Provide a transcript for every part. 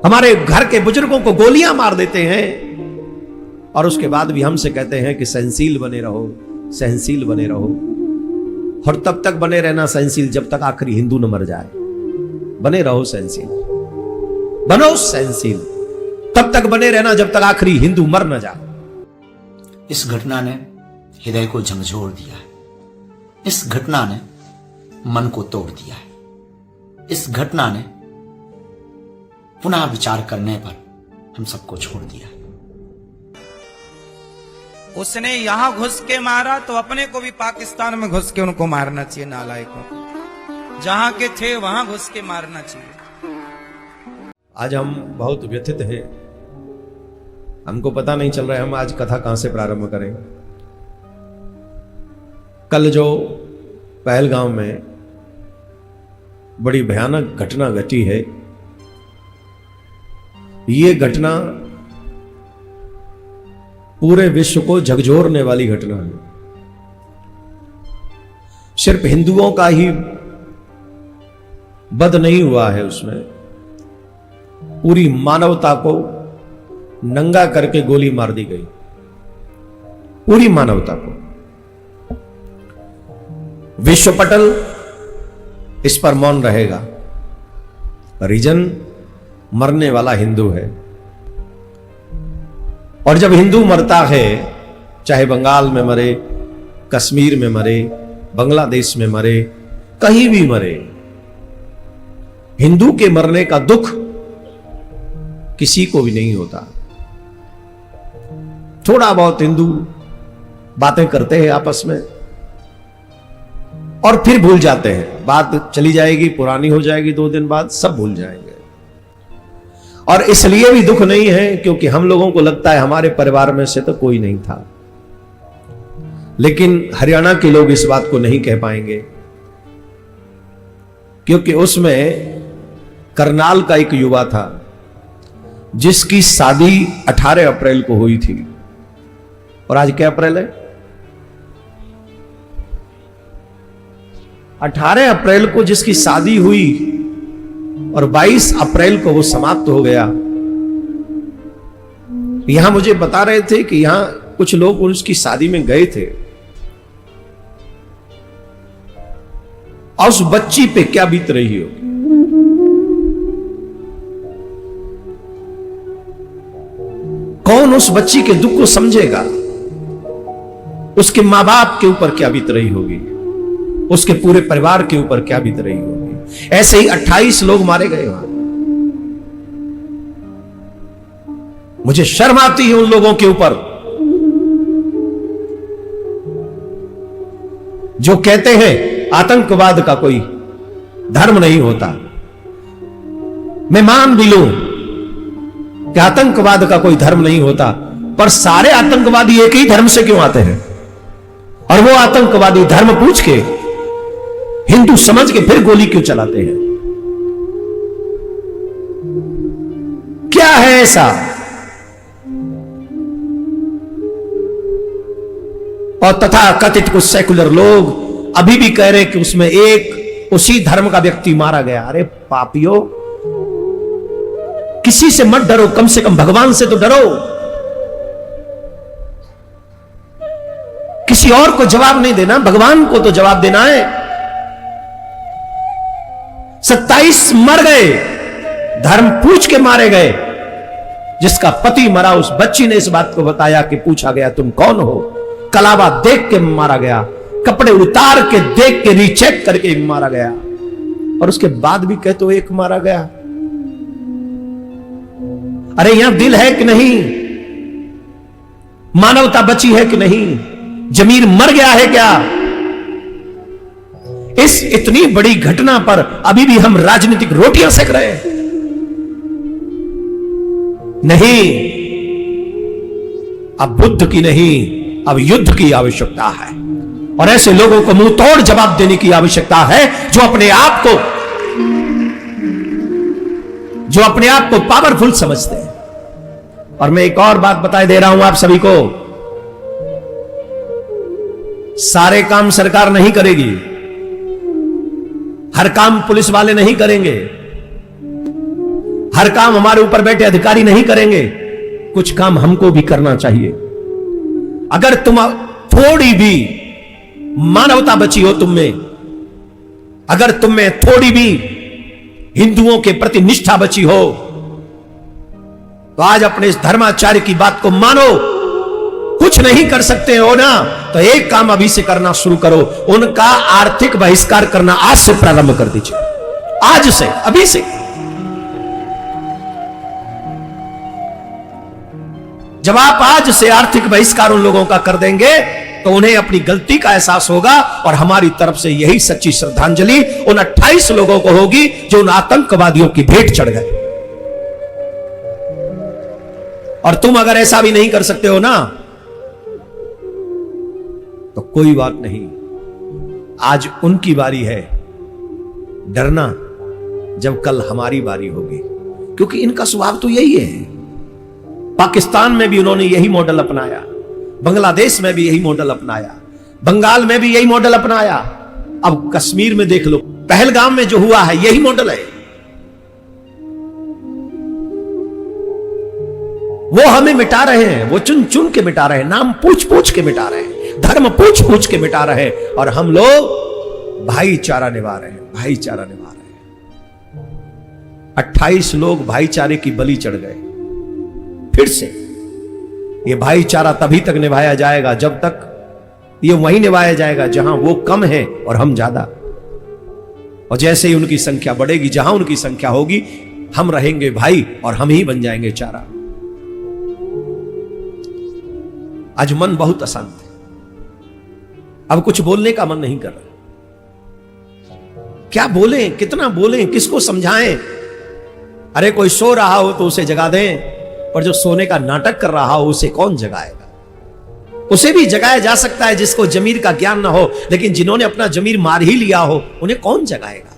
हमारे घर के बुजुर्गों को गोलियां मार देते हैं और उसके बाद भी हमसे कहते हैं कि सहनशील बने रहो, सहनशील बने रहो। और तब तक बने रहना सहनशील जब तक आखिरी हिंदू न मर जाए। बने रहो सहनशील, बनो सहनशील, तब तक बने रहना जब तक आखिरी हिंदू मर न जाए। इस घटना ने हृदय को झंझोर दिया है। इस घटना ने मन को तोड़ दिया है। इस घटना ने पुनः विचार करने पर हम सबको छोड़ दिया। उसने यहां घुस के मारा तो अपने को भी पाकिस्तान में घुस के उनको मारना चाहिए, नालायकों को। जहां के थे वहां घुस के मारना चाहिए। आज हम बहुत व्यथित हैं, हमको पता नहीं चल रहा है हम आज कथा कहां से प्रारंभ करें। कल जो पहलगांव में बड़ी भयानक घटना घटी है, ये घटना पूरे विश्व को झकझोरने वाली घटना है। सिर्फ हिंदुओं का ही वध नहीं हुआ है, उसमें पूरी मानवता को नंगा करके गोली मार दी गई, पूरी मानवता को। विश्व पटल इस पर मौन रहेगा। रीजन मरने वाला हिंदू है, और जब हिंदू मरता है, चाहे बंगाल में मरे, कश्मीर में मरे, बांग्लादेश में मरे, कहीं भी मरे, हिंदू के मरने का दुख किसी को भी नहीं होता। थोड़ा बहुत हिंदू बातें करते हैं आपस में और फिर भूल जाते हैं। बात चली जाएगी, पुरानी हो जाएगी, 2 दिन बाद सब भूल जाएंगे। और इसलिए भी दुख नहीं है क्योंकि हम लोगों को लगता है हमारे परिवार में से तो कोई नहीं था। लेकिन हरियाणा के लोग इस बात को नहीं कह पाएंगे क्योंकि उसमें करनाल का एक युवा था जिसकी शादी 18 अप्रैल को हुई थी। और आज क्या अप्रैल है? 18 अप्रैल को जिसकी शादी हुई और 22 अप्रैल को वो समाप्त हो गया। यहां मुझे बता रहे थे कि यहां कुछ लोग उसकी शादी में गए थे और उस बच्ची पे क्या बीत रही हो। कौन उस बच्ची के दुख को समझेगा? उसके मां बाप के ऊपर क्या बीत रही होगी, उसके पूरे परिवार के ऊपर क्या बीत रही होगी। ऐसे ही 28 लोग मारे गए वहां। मुझे शर्म आती है उन लोगों के ऊपर जो कहते हैं आतंकवाद का कोई धर्म नहीं होता। मैं मान भी लूं कि आतंकवाद का कोई धर्म नहीं होता, पर सारे आतंकवादी एक ही धर्म से क्यों आते हैं? और वो आतंकवादी धर्म पूछ के, हिंदू समझ के फिर गोली क्यों चलाते हैं? क्या है ऐसा? और तथा कथित कुछ सेकुलर लोग अभी भी कह रहे कि उसमें एक उसी धर्म का व्यक्ति मारा गया। अरे पापियों, किसी से मत डरो, कम से कम भगवान से तो डरो। किसी और को जवाब नहीं देना, भगवान को तो जवाब देना है। 27 मर गए, धर्म पूछ के मारे गए। जिसका पति मरा, उस बच्ची ने इस बात को बताया कि पूछा गया तुम कौन हो, कलावा देख के मारा गया, कपड़े उतार के देख के रीचेक करके मारा गया, और उसके बाद भी कहते हो एक मारा गया। अरे यहां दिल है कि नहीं? मानवता बची है कि नहीं? जमीर मर गया है क्या? इस इतनी बड़ी घटना पर अभी भी हम राजनीतिक रोटियां सेक रहे हैं? नहीं, अब बुद्ध की नहीं, अब युद्ध की आवश्यकता है। और ऐसे लोगों को मुंह तोड़ जवाब देने की आवश्यकता है जो अपने आप को पावरफुल समझते हैं। और मैं एक और बात बताए दे रहा हूं आप सभी को, सारे काम सरकार नहीं करेगी, हर काम पुलिस वाले नहीं करेंगे, हर काम हमारे ऊपर बैठे अधिकारी नहीं करेंगे, कुछ काम हमको भी करना चाहिए। अगर तुम थोड़ी भी मानवता बची हो तुम में, अगर तुम में थोड़ी भी हिंदुओं के प्रति निष्ठा बची हो, तो आज अपने इस धर्माचार्य की बात को मानो। कुछ नहीं कर सकते हो ना, तो एक काम अभी से करना शुरू करो, उनका आर्थिक बहिष्कार करना आज से प्रारंभ कर दीजिए, आज से, अभी से। जब आप आज से आर्थिक बहिष्कार उन लोगों का कर देंगे तो उन्हें अपनी गलती का एहसास होगा, और हमारी तरफ से यही सच्ची श्रद्धांजलि उन 28 लोगों को होगी जो उन आतंकवादियों की भेंट चढ़ गए। और तुम अगर ऐसा भी नहीं कर सकते हो ना, तो कोई बात नहीं, आज उनकी बारी है डरना, जब कल हमारी बारी होगी, क्योंकि इनका स्वभाव तो यही है। पाकिस्तान में भी उन्होंने यही मॉडल अपनाया, बांग्लादेश में भी यही मॉडल अपनाया, बंगाल में भी यही मॉडल अपनाया, अब कश्मीर में देख लो, पहलगाम में जो हुआ है यही मॉडल है। वो हमें मिटा रहे हैं, वो चुन चुन के मिटा रहे हैं, नाम पूछ पूछ के मिटा रहे हैं, धर्म पूछ पूछ के मिटा रहे हैं, और हम लोग भाईचारा निभा रहे हैं, भाईचारा निभा रहे हैं। 28 लोग भाईचारे की बलि चढ़ गए। फिर से ये भाईचारा तभी तक निभाया जाएगा जब तक ये वहीं निभाया जाएगा जहां वो कम है और हम ज्यादा, और जैसे ही उनकी संख्या बढ़ेगी, जहां उनकी संख्या होगी, हम रहेंगे भाई और हम ही बन जाएंगे चारा। आज मन बहुत अशांत है, अब कुछ बोलने का मन नहीं कर रहा। क्या बोलें, कितना बोलें, किसको समझाएं? अरे कोई सो रहा हो तो उसे जगा दें, पर जो सोने का नाटक कर रहा हो उसे कौन जगाएगा? उसे भी जगाया जा सकता है जिसको जमीर का ज्ञान ना हो, लेकिन जिन्होंने अपना जमीर मार ही लिया हो उन्हें कौन जगाएगा?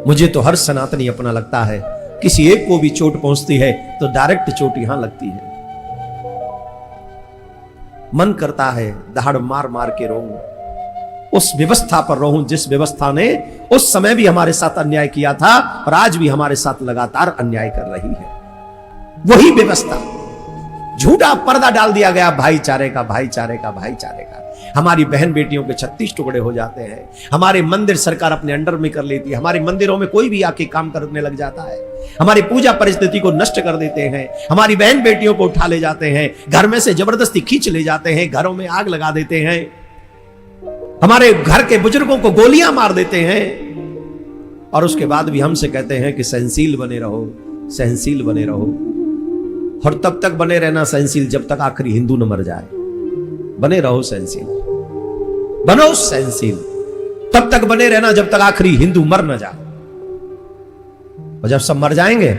मुझे तो हर सनातनी अपना लगता है, किसी एक को भी चोट पहुंचती है तो डायरेक्ट चोट यहां लगती है। मन करता है दहाड़ मार मार के रोऊं, उस व्यवस्था पर रहूं जिस व्यवस्था ने उस समय भी हमारे साथ अन्याय किया था और आज भी हमारे साथ लगातार अन्याय कर रही है। वही व्यवस्था, झूठा पर्दा डाल दिया गया भाईचारे का, भाईचारे का, भाईचारे का। हमारी बहन बेटियों के 36 टुकड़े हो जाते हैं, हमारे मंदिर सरकार अपने अंडर में कर लेती है, हमारे मंदिरों में कोई भी आके काम करने लग जाता है, हमारी पूजा परिस्थिति को नष्ट कर देते हैं, हमारी बहन बेटियों को उठा ले जाते हैं, घर में से जबरदस्ती खींच ले जाते हैं, घरों में आग लगा देते हैं, हमारे घर के बुजुर्गों को गोलियां मार देते हैं, और उसके बाद भी हमसे कहते हैं कि सहनशील बने रहो, सहनशील बने रहो। और तब तक बने रहना सहनशील जब तक आखिरी हिंदू न मर जाए। बने रहो सहनशील, बनो सहनशील, तब तक बने रहना जब तक आखिरी हिंदू मर न जाए। और जब सब मर जाएंगे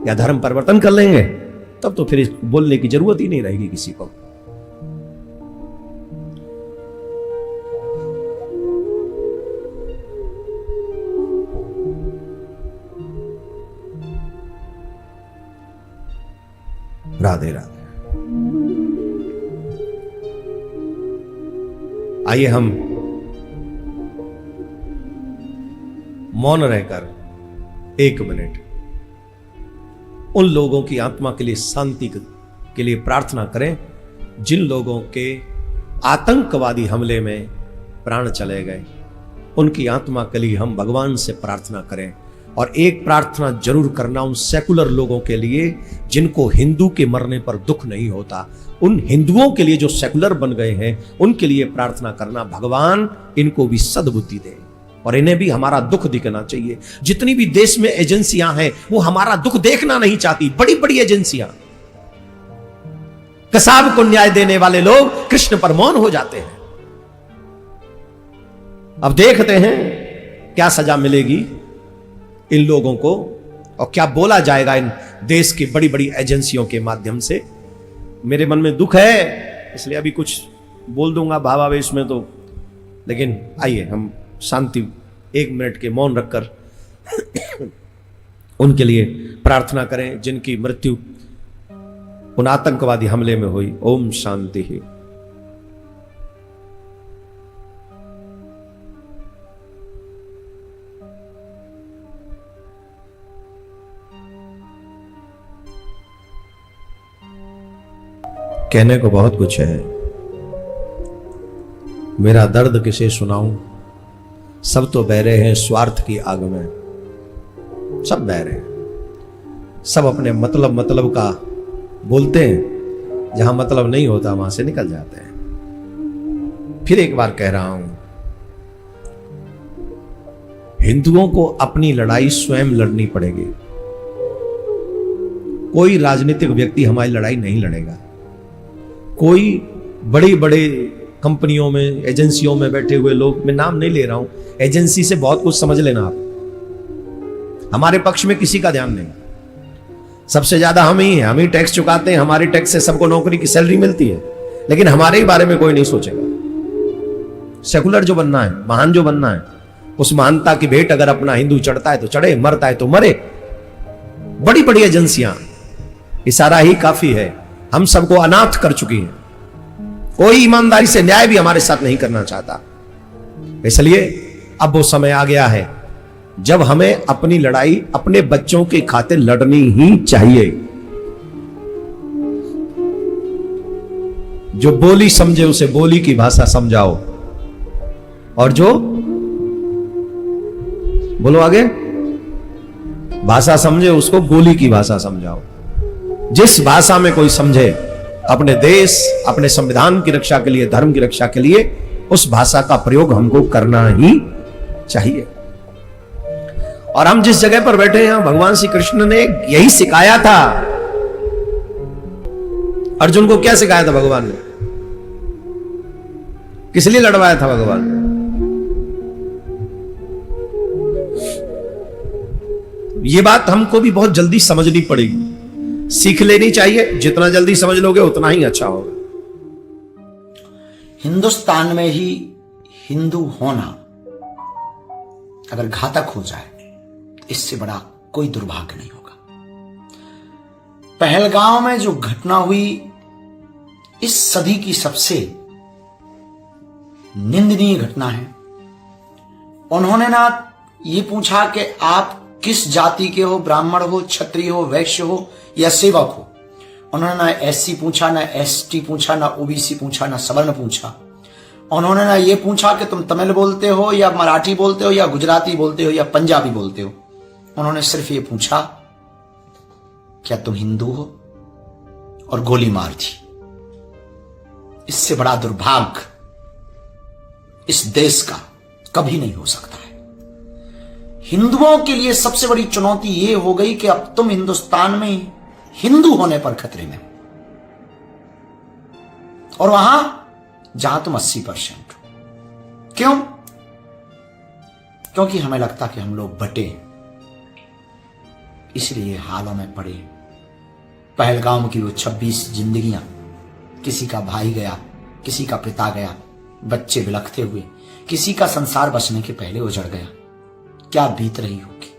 या धर्म परिवर्तन कर लेंगे, तब तो फिर बोलने की जरूरत ही नहीं रहेगी किसी को। राधे राधे। आइए हम मौन रहकर 1 मिनट उन लोगों की आत्मा के लिए, शांति के लिए प्रार्थना करें जिन लोगों के आतंकवादी हमले में प्राण चले गए। उनकी आत्मा के लिए हम भगवान से प्रार्थना करें। और एक प्रार्थना जरूर करना उन सेकुलर लोगों के लिए जिनको हिंदू के मरने पर दुख नहीं होता। उन हिंदुओं के लिए जो सेकुलर बन गए हैं, उनके लिए प्रार्थना करना, भगवान इनको भी सद्बुद्धि दे और इन्हें भी हमारा दुख दिखना चाहिए। जितनी भी देश में एजेंसियां हैं वो हमारा दुख देखना नहीं चाहती, बड़ी बड़ी एजेंसियां। कसाब को न्याय देने वाले लोग कृष्ण पर मौन हो जाते हैं। अब देखते हैं क्या सजा मिलेगी इन लोगों को और क्या बोला जाएगा इन देश की बड़ी बड़ी एजेंसियों के माध्यम से। मेरे मन में दुख है, इसलिए अभी कुछ बोल दूंगा भावावेश में तो, लेकिन आइए हम शांति 1 मिनट के मौन रखकर उनके लिए प्रार्थना करें जिनकी मृत्यु उन आतंकवादी हमले में हुई। ओम शांति ही। कहने को बहुत कुछ है, मेरा दर्द किसे सुनाऊं, सब तो बह रहे हैं स्वार्थ की आग में, सब बह रहे हैं, सब अपने मतलब का बोलते हैं, जहां मतलब नहीं होता वहां से निकल जाते हैं। फिर एक बार कह रहा हूं, हिंदुओं को अपनी लड़ाई स्वयं लड़नी पड़ेगी। कोई राजनीतिक व्यक्ति हमारी लड़ाई नहीं लड़ेगा। कोई बड़ी बड़ी कंपनियों में, एजेंसियों में बैठे हुए लोग, मैं नाम नहीं ले रहा हूं, एजेंसी से बहुत कुछ समझ लेना आप, हमारे पक्ष में किसी का ध्यान नहीं। सबसे ज्यादा हम ही हैं, हम ही टैक्स चुकाते हैं, हमारे टैक्स से सबको नौकरी की सैलरी मिलती है, लेकिन हमारे ही बारे में कोई नहीं सोचेगा। सेकुलर जो बनना है, महान जो बनना है, उस महानता की भेंट अगर अपना हिंदू चढ़ता है तो चढ़े, मरता है तो मरे। बड़ी बड़ी एजेंसियां, इशारा ही काफी है, हम सबको अनाथ कर चुकी हैं। कोई ईमानदारी से न्याय भी हमारे साथ नहीं करना चाहता। इसलिए अब वो समय आ गया है जब हमें अपनी लड़ाई अपने बच्चों के खातिर लड़नी ही चाहिए। जो बोली समझे उसे बोली की भाषा समझाओ, और जो बोलो आगे, भाषा समझे उसको गोली की भाषा समझाओ। जिस भाषा में कोई समझे अपने देश, अपने संविधान की रक्षा के लिए, धर्म की रक्षा के लिए, उस भाषा का प्रयोग हमको करना ही चाहिए। और हम जिस जगह पर बैठे हैं, भगवान श्री कृष्ण ने यही सिखाया था। अर्जुन को क्या सिखाया था भगवान ने? किस लिए लड़वाया था भगवान ने? ये बात हमको भी बहुत जल्दी समझनी पड़ेगी, सीख लेनी चाहिए। जितना जल्दी समझ लोगे उतना ही अच्छा होगा। हिंदुस्तान में ही हिंदू होना अगर घातक हो जाए, इससे बड़ा कोई दुर्भाग्य नहीं होगा। पहलगांव में जो घटना हुई, इस सदी की सबसे निंदनीय घटना है। उन्होंने ना ये पूछा कि आप किस जाति के हो, ब्राह्मण हो, क्षत्रिय हो, वैश्य हो या सेवक हो। उन्होंने ना एससी पूछा, ना एसटी पूछा, ना ओबीसी पूछा, ना सवर्ण पूछा। उन्होंने ना ये पूछा कि तुम तमिल बोलते हो या मराठी बोलते हो या गुजराती बोलते हो या पंजाबी बोलते हो। उन्होंने सिर्फ ये पूछा क्या तुम हिंदू हो, और गोली मार दी। इससे बड़ा दुर्भाग्य इस देश का कभी नहीं हो सकता है। हिंदुओं के लिए सबसे बड़ी चुनौती यह हो गई कि अब तुम हिंदुस्तान में हिंदू होने पर खतरे में, और वहां जहां तुम 80% हो। क्यों? क्योंकि हमें लगता कि हम लोग बटे, इसलिए हालों में पड़े। पहलगाम की वो 26 जिंदगियां, किसी का भाई गया, किसी का पिता गया, बच्चे बिलखते हुए, किसी का संसार बचने के पहले उजड़ गया। क्या बीत रही होगी।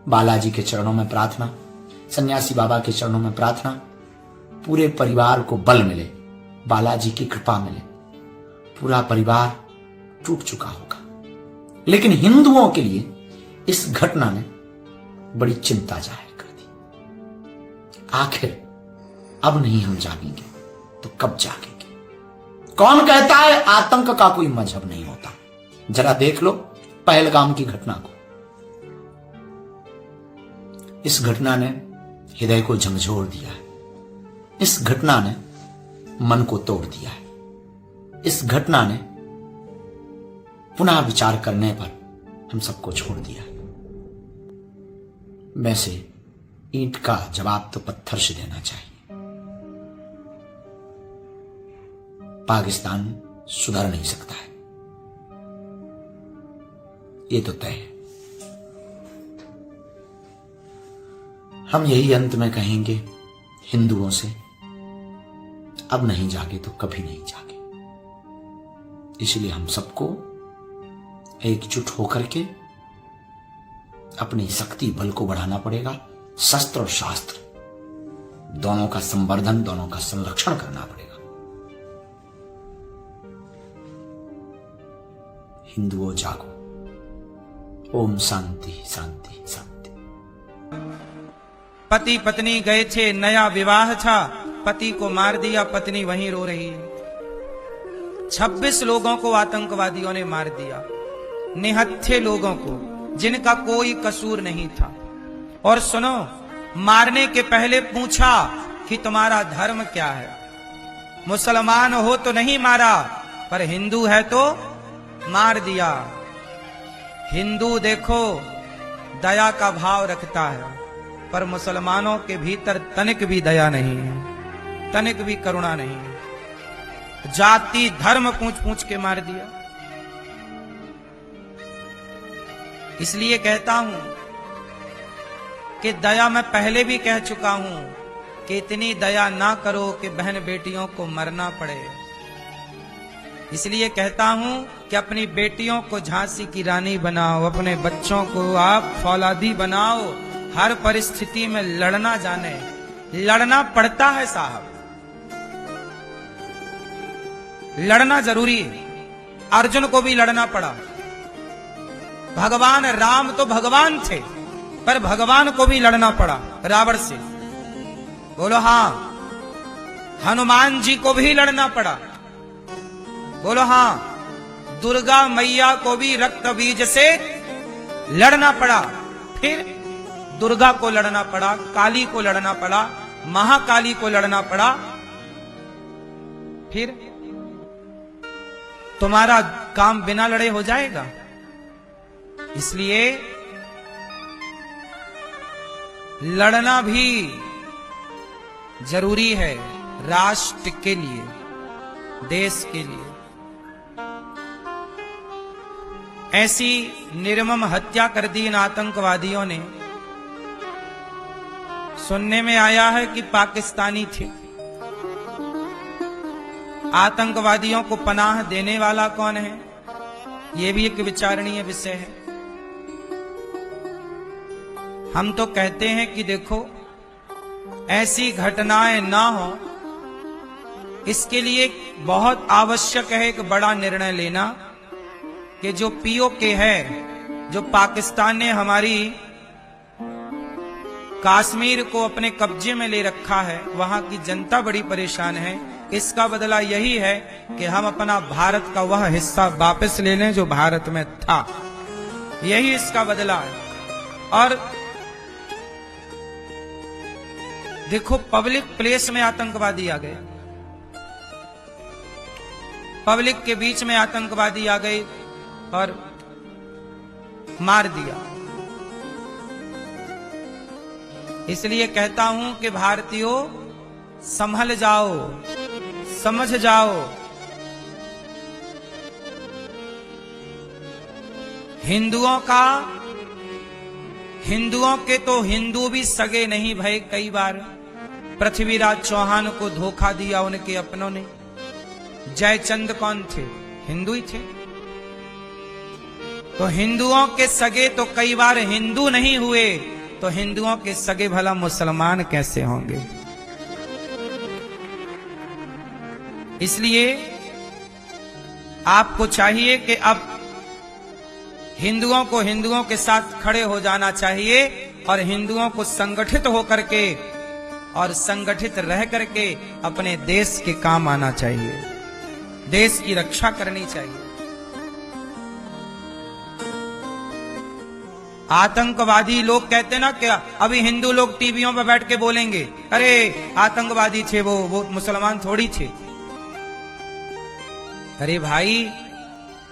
बालाजी के चरणों में प्रार्थना, सन्यासी बाबा के चरणों में प्रार्थना, पूरे परिवार को बल मिले, बालाजी की कृपा मिले। पूरा परिवार टूट चुका होगा, लेकिन हिंदुओं के लिए इस घटना ने बड़ी चिंता जाहिर कर दी। आखिर अब नहीं हम जागेंगे तो कब जागेंगे? कौन कहता है आतंक का कोई मजहब नहीं होता? जरा देख लो पहलगाम की घटना को। इस घटना ने हृदय को झंझोर दिया है। इस घटना ने मन को तोड़ दिया है। इस घटना ने पुनः विचार करने पर हम सबको छोड़ दिया है। वैसे ईंट का जवाब तो पत्थर से देना चाहिए। पाकिस्तान सुधर नहीं सकता है, ये तो तय है। हम यही अंत में कहेंगे हिंदुओं से, अब नहीं जागे तो कभी नहीं जागे। इसलिए हम सबको एकजुट होकर के अपनी शक्ति बल को बढ़ाना पड़ेगा। शस्त्र और शास्त्र दोनों का संवर्धन, दोनों का संरक्षण करना पड़ेगा। हिंदुओं जागो। ओम शांति शांति शांति। पति पत्नी गए थे, नया विवाह था, पति को मार दिया, पत्नी वहीं रो रही है। 26 लोगों को आतंकवादियों ने मार दिया, निहत्थे लोगों को, जिनका कोई कसूर नहीं था। और सुनो, मारने के पहले पूछा कि तुम्हारा धर्म क्या है। मुसलमान हो तो नहीं मारा, पर हिंदू है तो मार दिया। हिंदू देखो दया का भाव रखता है, पर मुसलमानों के भीतर तनिक भी दया नहीं है, तनिक भी करुणा नहीं है। जाति धर्म पूछ पूछ के मार दिया। इसलिए कहता हूं कि दया, मैं पहले भी कह चुका हूं कि इतनी दया ना करो कि बहन बेटियों को मरना पड़े। इसलिए कहता हूं कि अपनी बेटियों को झांसी की रानी बनाओ, अपने बच्चों को आप फौलादी बनाओ, हर परिस्थिति में लड़ना जाने। लड़ना पड़ता है साहब, लड़ना जरूरी है। अर्जुन को भी लड़ना पड़ा। भगवान राम तो भगवान थे, पर भगवान को भी लड़ना पड़ा रावण से। बोलो हां। हनुमान जी को भी लड़ना पड़ा। बोलो हां। दुर्गा मैया को भी रक्त बीज से लड़ना पड़ा। फिर दुर्गा को लड़ना पड़ा, काली को लड़ना पड़ा, महाकाली को लड़ना पड़ा। फिर तुम्हारा काम बिना लड़े हो जाएगा। इसलिए लड़ना भी जरूरी है, राष्ट्र के लिए, देश के लिए। ऐसी निर्मम हत्या कर दी इन आतंकवादियों ने। सुनने में आया है कि पाकिस्तानी थे। आतंकवादियों को पनाह देने वाला कौन है, यह भी एक विचारणीय विषय है। हम तो कहते हैं कि देखो, ऐसी घटनाएं ना हो, इसके लिए बहुत आवश्यक है एक बड़ा निर्णय लेना कि जो पीओके है, जो पाकिस्तान ने हमारी कश्मीर को अपने कब्जे में ले रखा है, वहां की जनता बड़ी परेशान है। इसका बदला यही है कि हम अपना भारत का वह हिस्सा वापस ले लें जो भारत में था। यही इसका बदला है। और देखो, पब्लिक प्लेस में आतंकवादी आ गए, पब्लिक के बीच में आतंकवादी आ गए और मार दिया। इसलिए कहता हूं कि भारतीयों, संभल जाओ, समझ जाओ। हिंदुओं के तो हिंदू भी सगे नहीं भय। कई बार पृथ्वीराज चौहान को धोखा दिया उनके अपनों ने। जयचंद कौन थे? हिंदू ही थे। तो हिंदुओं के सगे तो कई बार हिंदू नहीं हुए, तो हिंदुओं के सगे भला मुसलमान कैसे होंगे? इसलिए आपको चाहिए कि अब हिंदुओं को हिंदुओं के साथ खड़े हो जाना चाहिए और हिंदुओं को संगठित होकर के और संगठित रह करके अपने देश के काम आना चाहिए, देश की रक्षा करनी चाहिए। आतंकवादी लोग कहते ना, क्या अभी हिंदू लोग टीवियों पर बैठ के बोलेंगे, अरे आतंकवादी थे वो मुसलमान थोड़ी थे। अरे भाई,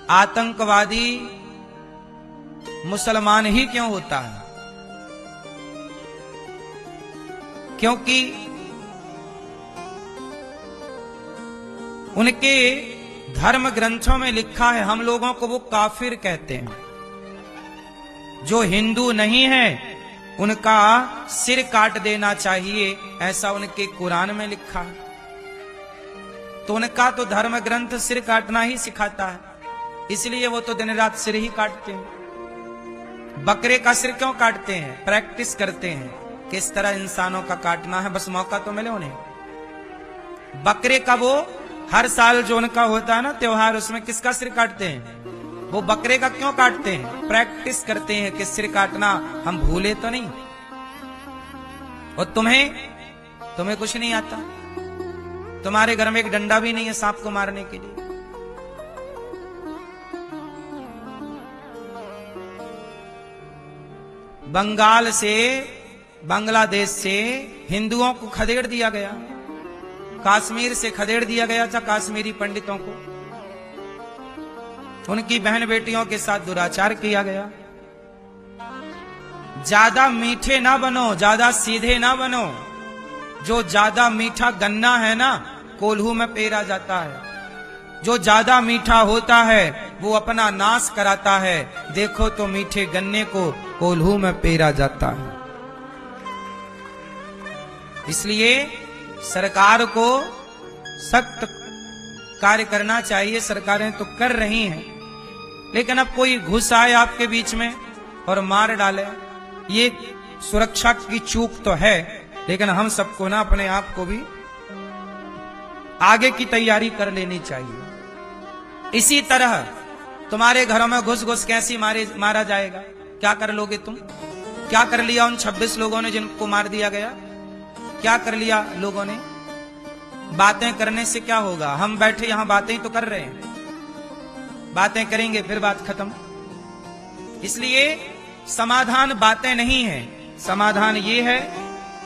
आतंकवादी मुसलमान ही क्यों होता है? क्योंकि उनके धर्म ग्रंथों में लिखा है, हम लोगों को वो काफिर कहते हैं। जो हिंदू नहीं है उनका सिर काट देना चाहिए, ऐसा उनके कुरान में लिखा है। तो उनका तो धर्म ग्रंथ सिर काटना ही सिखाता है, इसलिए वो तो दिन रात सिर ही काटते हैं। बकरे का सिर क्यों काटते हैं? प्रैक्टिस करते हैं किस तरह इंसानों का काटना है, बस मौका तो मिले उन्हें। बकरे का वो हर साल जो उनका होता है ना त्योहार, उसमें किसका सिर काटते हैं? वो बकरे का क्यों काटते हैं? प्रैक्टिस करते हैं कि सिर काटना हम भूले तो नहीं। और तुम्हें कुछ नहीं आता। तुम्हारे घर में एक डंडा भी नहीं है सांप को मारने के लिए। बंगाल से, बांग्लादेश से हिंदुओं को खदेड़ दिया गया, कश्मीर से खदेड़ दिया गया था कश्मीरी पंडितों को, उनकी बहन बेटियों के साथ दुराचार किया गया। ज्यादा मीठे ना बनो, ज्यादा सीधे ना बनो। जो ज्यादा मीठा गन्ना है ना, कोल्हू में पेरा जाता है। जो ज्यादा मीठा होता है वो अपना नाश कराता है। देखो तो मीठे गन्ने को कोल्हू में पेरा जाता है। इसलिए सरकार को सख्त कार्य करना चाहिए। सरकारें तो कर रही हैं, लेकिन अब कोई घुस आए आपके बीच में और मार डाले, ये सुरक्षा की चूक तो है, लेकिन हम सबको ना अपने आप को भी आगे की तैयारी कर लेनी चाहिए। इसी तरह तुम्हारे घरों में घुस घुस कैसी मारा जाएगा? क्या कर लोगे तुम? क्या कर लिया उन 26 लोगों ने जिनको मार दिया गया? क्या कर लिया लोगों ने? बातें करने से क्या होगा? हम बैठे यहां बातें ही तो कर रहे हैं, बातें करेंगे फिर बात खत्म। इसलिए समाधान बातें नहीं है, समाधान ये है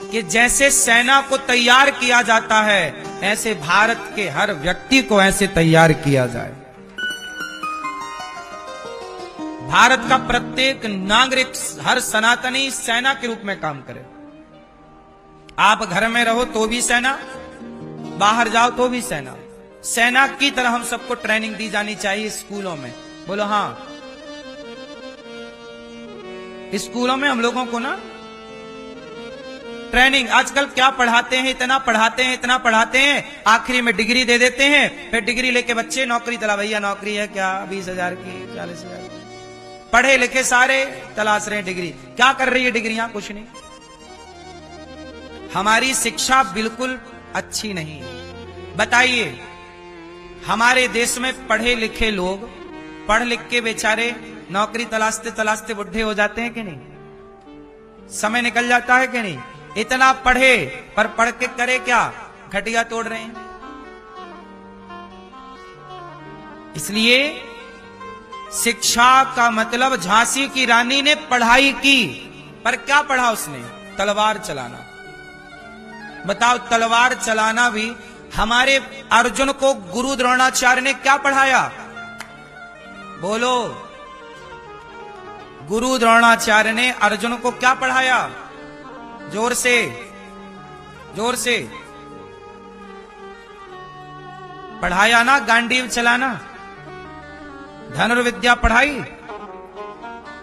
कि जैसे सेना को तैयार किया जाता है, ऐसे भारत के हर व्यक्ति को ऐसे तैयार किया जाए। भारत का प्रत्येक नागरिक, हर सनातनी सेना के रूप में काम करे। आप घर में रहो तो भी सेना, बाहर जाओ तो भी सेना। सेना की तरह हम सबको ट्रेनिंग दी जानी चाहिए स्कूलों में। बोलो हाँ, स्कूलों में हम लोगों को ना ट्रेनिंग, आजकल क्या पढ़ाते हैं, इतना पढ़ाते हैं, इतना पढ़ाते हैं, आखिरी में डिग्री दे देते हैं। फिर डिग्री लेके बच्चे नौकरी तला, भैया नौकरी है क्या? 20,000 की, 40,000 की। पढ़े लिखे सारे तलाश रहे हैं डिग्री। क्या कर रही है डिग्रियां? कुछ नहीं। हमारी शिक्षा बिल्कुल अच्छी नहीं है। बताइए, हमारे देश में पढ़े लिखे लोग पढ़ लिख के बेचारे नौकरी तलाशते तलाशते बुढ़े हो जाते हैं कि नहीं? समय निकल जाता है कि नहीं? इतना पढ़े पर पढ़ के करे क्या? घटिया तोड़ रहे हैं। इसलिए शिक्षा का मतलब, झांसी की रानी ने पढ़ाई की, पर क्या पढ़ा उसने? तलवार चलाना। बताओ, तलवार चलाना भी। हमारे अर्जुन को गुरु द्रोणाचार्य ने क्या पढ़ाया? बोलो, गुरु द्रोणाचार्य ने अर्जुन को क्या पढ़ाया? जोर से, जोर से पढ़ाया ना? गांडीव चलाना, धनुर्विद्या पढ़ाई।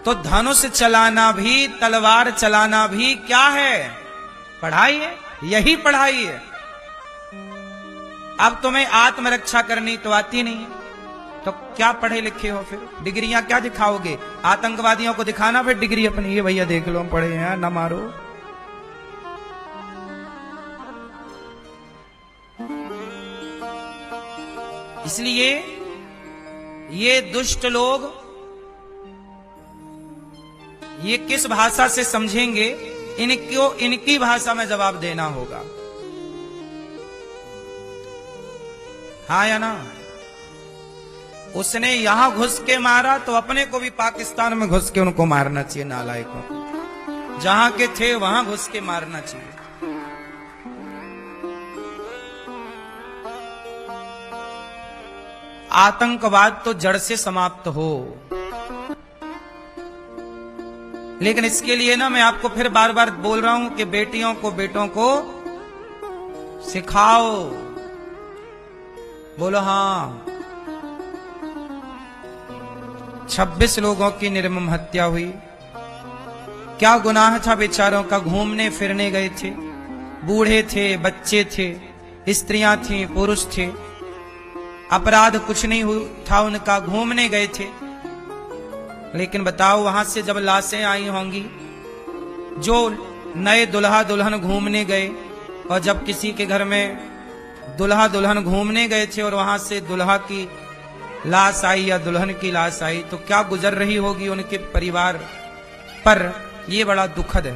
तो धनुष चलाना भी, तलवार चलाना भी क्या है? पढ़ाई है। यही पढ़ाई है। अब तुम्हें आत्मरक्षा करनी तो आती नहीं है, तो क्या पढ़े लिखे हो? फिर डिग्रियां क्या दिखाओगे? आतंकवादियों को दिखाना फिर डिग्री अपनी, ये भैया देख लो पढ़े हैं, ना मारो। इसलिए ये दुष्ट लोग ये किस भाषा से समझेंगे? इनको इनकी भाषा में जवाब देना होगा, हाँ या ना? उसने यहां घुस के मारा तो अपने को भी पाकिस्तान में घुस के उनको मारना चाहिए, नालायकों को। जहां के थे वहां घुस के मारना चाहिए। आतंकवाद तो जड़ से समाप्त हो। लेकिन इसके लिए ना मैं आपको फिर बार बार बोल रहा हूं कि बेटियों को, बेटों को सिखाओ। बोलो हाँ। 26 लोगों की निर्मम हत्या हुई। क्या गुनाह था बेचारों का? घूमने फिरने गए थे, बूढ़े थे, बच्चे थे, स्त्रियां थी, पुरुष थे। अपराध कुछ नहीं था उनका, घूमने गए थे। लेकिन बताओ, वहां से जब लाशें आई होंगी, जो नए दुल्हा दुल्हन घूमने गए, और जब किसी के घर में दुल्हा दुल्हन घूमने गए थे और वहां से दुल्हा की लाश आई या दुल्हन की लाश आई, तो क्या गुजर रही होगी उनके परिवार पर? यह बड़ा दुखद है।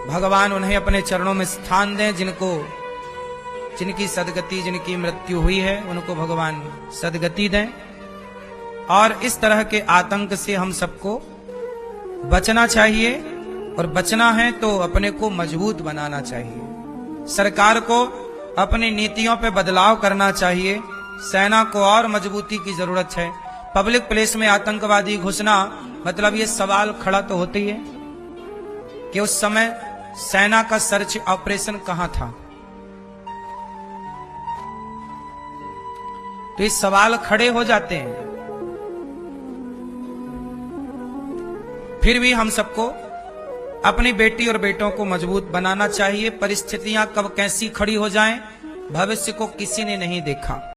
भगवान उन्हें अपने चरणों में स्थान दें, जिनकी सदगति, जिनकी मृत्यु हुई है, उनको भगवान सदगति दें। और इस तरह के आतंक से हम सबको बचना चाहिए, और बचना है तो अपने को मजबूत बनाना चाहिए। सरकार को अपनी नीतियों पे बदलाव करना चाहिए, सेना को और मजबूती की जरूरत है। पब्लिक प्लेस में आतंकवादी घुसना मतलब ये सवाल खड़ा तो होती है कि उस समय सेना का सर्च ऑपरेशन कहां था। तो ये सवाल खड़े हो जाते हैं। फिर भी हम सबको अपनी बेटी और बेटों को मजबूत बनाना चाहिए। परिस्थितियां कब कैसी खड़ी हो जाएं, भविष्य को किसी ने नहीं देखा।